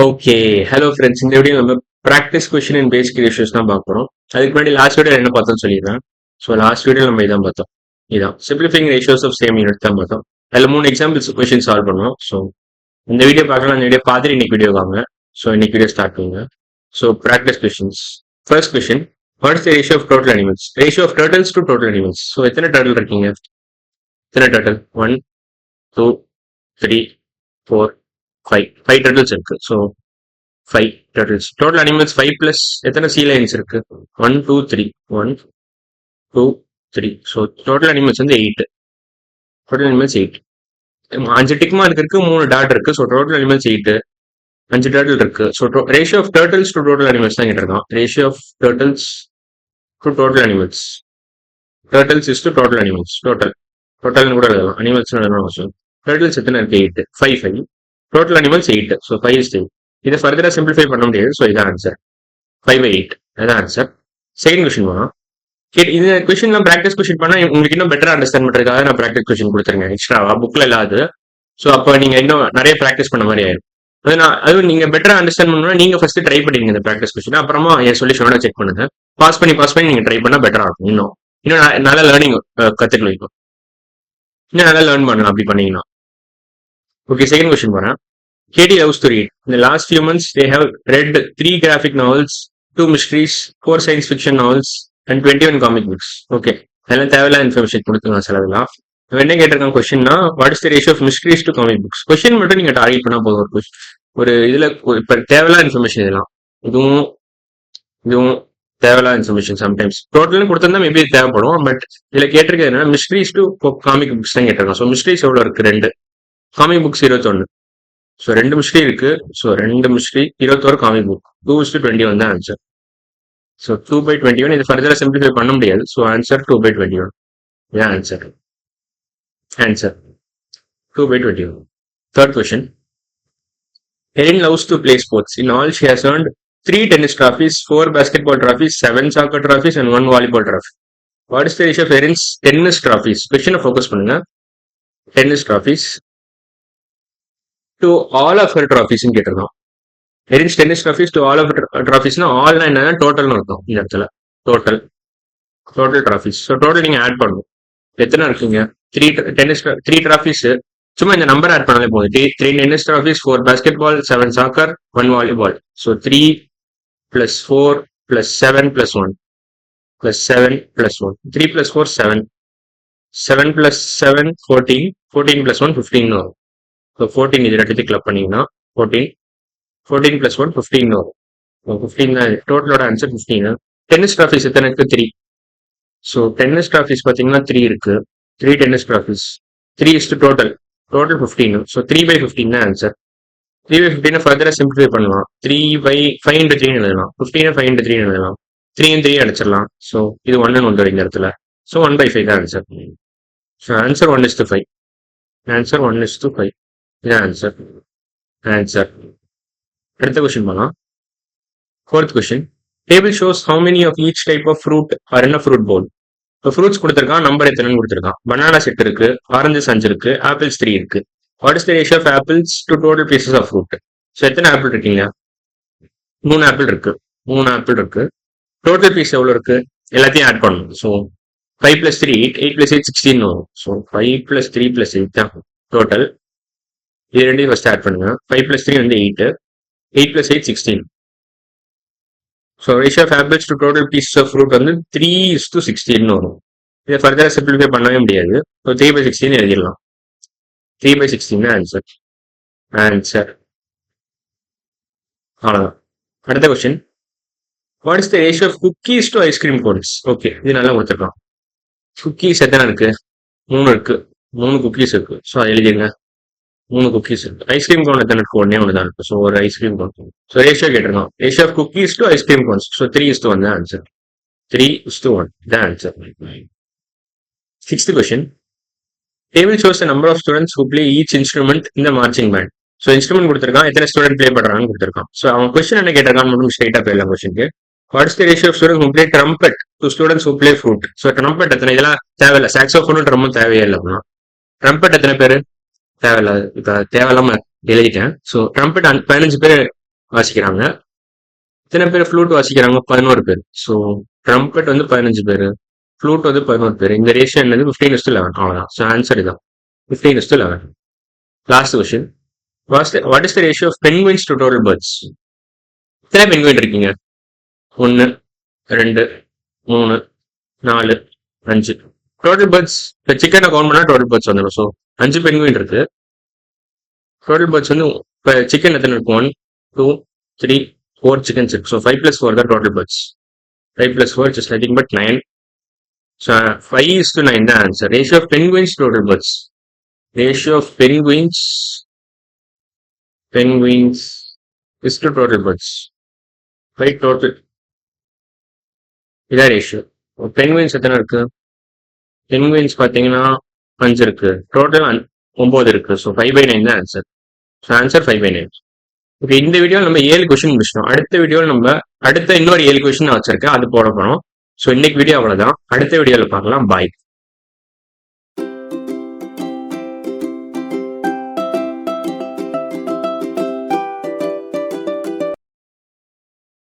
Okay. Hello friends. இந்த video நம்ம practice question and basic ratios தான் பார்க்க போறோம். அதுக்கு முன்னாடி லாஸ்ட் வீடியோ என்ன பார்த்தோம்னு சொல்லிடுறேன். ஸோ லாஸ்ட் வீடியோ நம்ம இதான் பார்த்தோம். இதான் simplifying ratios of same unit தான் பார்த்தோம். அதில் 3 எக்ஸாம்பிள்ஸ் கொஸ்டின் சால்வ் பண்ணுவோம். ஸோ இந்த வீடியோ பார்க்கலாம், இந்த வீடியோ பார்த்துட்டு இன்னைக்கு வீடியோ வாங்க. ஸோ இன்னைக்கு வீடியோ ஸ்டார்ட் பண்ணுங்க. So practice questions. First question, what is the ratio of total animals? Ratio of turtles to total animals. So எத்தனை டர்ட்டில் இருக்கீங்க? எத்தனை டர்ட்டில்? 1, 2, 3, 4, 5. 5 டர்ட்டில்ஸ் இருக்கு. So 5 turtles. Total animals 5 plus எத்தனை sea lions இருக்கு? 1, 2, 3. 1, 2, 3. So total animals வந்து 8. Total animals 8. 5 tick mark இருக்கு, 3 dot இருக்கு. So total animals 8. 5 turtle இருக்கு. So ratio of turtles to total animals தான் கேட்டிருக்கான். Ratio of turtles to total animals. Turtles is to total animals. Total. Total கூட எழுதலாம். Animals எழுதலாம். Turtles எத்தனை இருக்கு? 8. 5, 5. Total animals 8. So 5 is 8. இதை ஃபர்தரா சிம்பிளிஃபை பண்ண முடியாது. ஸோ இதான் ஆன்சர். 5/8 அதான் ஆன்சர். செகண்ட் கொஸ்டின் போனோம். இந்த கொஸ்டின்லாம் ப்ராக்டிஸ் கொஸ்டின் பண்ணா உங்களுக்கு இன்னும் பெட்டரா அண்டர்ஸ்டாண்ட் பண்றதுக்காக நான் ப்ராக்டிஸ் கொஸ்டின் கொடுத்துருங்க எக்ஸ்ட்ராவா புக்ல இல்லாது. ஸோ அப்போ நீங்க இன்னும் நிறைய ப்ராக்டிஸ் பண்ண மாதிரி ஆயிடும். அதுவும் நீங்க பெட்டரா அண்டர்ஸ்டாண்ட் பண்ணணும்னா நீங்க ஃபர்ஸ்ட் ட்ரை பண்ணிடுங்க இந்த ப்ராக்டிஸ் கொஸ்டின். அப்புறமா என் சொல்யூஷனோட செக் பண்ணுங்க. பாஸ் பண்ணி நீங்க ட்ரை பண்ணா பெட்டரா இருக்கும். இன்னும் நல்லா லேர்னிங் கத்துக்கலாம். இன்னும் நல்லா லேர்ன் பண்ணலாம் அப்படி பண்ணீங்கன்னா. ஓகே, செகண்ட் கொஸ்டின் போறேன். Katie loves to read. In the last few months, they have read 3 graphic novels, 2 mysteries, 4 science fiction novels, and 21 comic books. Okay. அதெல்லாம் தேவையில்லாத இன்ஃபர்மேஷன் கொடுத்துருங்க சிலதெல்லாம். என்ன கேட்டிருக்காங்க கொஸ்டின்னா, what is the ratio of mysteries to comic books? Question மட்டும் நீங்க target பண்ணா போதும். ஒரு இதுல இப்ப தேவையில்லாத இன்ஃபர்மேஷன் இதெல்லாம். இதுவும் தேவையில்லாத இன்ஃபர்மேஷன் சம்டைம்ஸ். டோட்டல் கொடுத்திருந்தா மேபி தேவைப்படும். பட் இதுல கேட்டிருக்கிறது என்னன்னா மிஸ்ட்ரீஸ் டு காமிக் புக்ஸ் தான் கேட்டிருக்காங்க. ஸோ மிஸ்ட்ரீஸ் எவ்வளவு இருக்கு? 2. Comic books 21. ஸோ 2 மிஸ்ட்ரி இருக்கு. So 2 mystery 21 comic book. 2:21 தான் ஆன்சர். ஸோ 2/21 இது ஃபர்தரா சிம்பிளிஃபை பண்ண முடியாது. ஸோ ஆன்சர் 2/21 இதான் answer. 2/21. Third question. Erin loves to play sports. In all, she has earned 3 tennis trophies, 4 basketball trophies, 7 soccer trophies, and 1 volleyball trophy. What is the ratio of Erin's tennis trophies? Question focus பண்ணுங்க. Tennis trophies to all of her trophies கேட்டிருக்கோம். Erin's tennis trophies to all of her trophies ஆல்னா என்னன்னா டோட்டல்னு இருக்கும். இந்த இடத்துல total trophies. So total நீங்க add பண்ணணும். எத்தனை இருக்குங்க? 3 trophies. சும்மா இந்த நம்பர் ஆட் பண்ணாலே போதும். 3 tennis trophies, 4 basketball, 7 soccer, 1 volleyball. So 3 plus 4 plus 7 plus 1 plus 7 plus 1. 3 plus 4 7. 7 plus 7 14. 14 plus 1 15 வரும். ஸோ 14 இது ரெண்டு கிளப் பண்ணீங்கன்னா 14 plus 1 15 வரும். 15 தான் டோட்டலோட ஆன்சர் 15. டென்னிஸ் ட்ராஃபிஸ் எத்தனை இருக்கு? 3. ஸோ டென்னிஸ் ட்ராஃபிஸ் பார்த்தீங்கன்னா 3 இருக்கு. 3 tennis trophies. 3 is to total 15. So 3/15 தான் ஆன்சர். 3/15 ஃபர்தரா சிம்பிளிஃபை பண்ணலாம். 3/5 into 3 எழுதலாம். 15 5 into 3 எழுதலாம். 3 3 அடிச்சிடலாம். ஸோ இது 1 வந்துடும் இந்த இடத்துல. ஸோ 1/5 தான் ஆன்சர். So answer 1:5. ஆன்சர் 1:5. இதான் ஆன்சர். அடுத்த கொஸ்டின் போலாம். Fourth question. Table shows how many of each type of fruit are in a fruit bowl. இப்போ ஃப்ரூட்ஸ் கொடுத்துருக்கான், நம்பர் எத்தனைன்னு கொடுத்துருக்கான். பனானா செட் இருக்கு, ஆரஞ்சஸ் 5 இருக்கு, ஆப்பிள்ஸ் 3 இருக்கு. What is the ratio of apples to total pieces of fruit? So எத்தனை apple இருக்கீங்க? 3 apple இருக்கு. Total piece எவ்வளவு இருக்கு? எல்லாத்தையும் ஆட் பண்ணணும். ஸோ 5 + 3 8. 8 + 8 16 வரும். ஸோ 5 + 3 + 8 தான் டோட்டல். இது ரெண்டையும் ஃபர்ஸ்ட் ஆட் பண்ணுங்க. 5 + 3 வந்து 8. 8 + 8 16. So ratio of apples to total pieces of fruit வந்து 3:16 வரும். இதை ஃபர்தரா சிம்பிளிஃபை பண்ணவே முடியாது. ஸோ 3/16 எழுதிடலாம். 3/16 தான் ஆன்சர். அவ்வளோதான். அடுத்த question. What is the ratio of cookies to ice cream cones? Okay, இது நல்லா கொடுத்துருக்கான். குக்கீஸ் எத்தனை இருக்கு? 3 இருக்கு. 3 குக்கீஸ் இருக்கு. ஸோ அதை எழுதிருங்க. 3 குக்கீஸ் இருக்கு. ஐஸ்கிரீம் கோன் எத்தனை இருக்கு? 1 தான் இருக்கு. ஸோ ஒரு ஐஸ்கிரீம் கோன். ஸோ ரேஷியோ கேட்டிருக்கோம். Ratio of cookies to ice cream cones. So 3:1 தான் ஆன்சர். 3:1 தான் answer. Sixth question. Table shows number of students who play each instrument இந்த மார்ச்சிங் பேண்ட். ஸோ இன்ஸ்ட்ருமெண்ட் கொடுத்துருக்கான், எத்தனை ஸ்டூடெண்ட் பிளே பண்றாங்கன்னு கொடுத்துருக்கான். So அவன் question என்ன கேட்டிருக்கான்னு மட்டும் ஸ்ட்ரைட்டா போயிடலாம் கொஸ்டினுக்கு. What is the ratio of students who play trumpet to students who play flute? So trumpet எத்தனை? இதெல்லாம் தேவையில்லை. சாக்ஸோஃபோனும் ட்ரம்மும் தேவையே இல்லை. அப்படின்னா ட்ரம்பெட் எத்தனை பேரு? தேவையில்லாது. இப்ப தேவையில்லாம எழுதிட்டேன். ஸோ ட்ரம்பெட் 15 பேர் வாசிக்கிறாங்க. எத்தனை பேர் ஃப்ளூட் வாசிக்கிறாங்க? 11 பேர். ஸோ ட்ரம்பெட் வந்து 15 பேர், ஃப்ளூட் வந்து 11 பேர். இந்த ரேஷியோ என்னது? 15:11. அவ்வளோதான். ஸோ ஆன்சர் இதான் 15:11. Last question. What is the ratio of penguins to total birds? எத்தனை பென்குயின் இருக்கீங்க? 1, 2, 3, 4, 5. டோட்டல் பேர்ட்ஸ் இப்போ சிக்கனை கவுண்ட் பண்ணால் டோட்டல் பேர்ட்ஸ் வந்துடும். ஸோ 5 பென்குயின் இருக்கு. டோட்டல் பேர்ட்ஸ் வந்து இப்போ சிக்கன் எத்தனை இருக்கு? 1, 2, 3, 4 chickens இருக்கு. ஸோ 5 + 4 தான் total birds. 5 + 4 is nothing but 9. So 5:9 தான் answer. Ratio of penguins total birds. Ratio of penguins is to total birds. 5 total. இதான் ரேஷியோ. பென்குயின்ஸ் எத்தனை இருக்கு? பென்குயின்ஸ் பார்த்தீங்கன்னா 5 இருக்கு. டோட்டல் 9 இருக்கு. ஸோ 5/9 தான் ஆன்சர். So answer 5/9. ஓகே, இந்த வீடியோவில் நம்ம 7 கொஸ்டின் முடிச்சிட்டோம். அடுத்த வீடியோவில் நம்ம இன்னொரு 7 கொஸ்டின் வச்சிருக்கேன், அது போட போறோம். ஸோ இன்னைக்கு வீடியோ அவ்வளோதான். அடுத்த வீடியோவில் பார்க்கலாம். பாய்.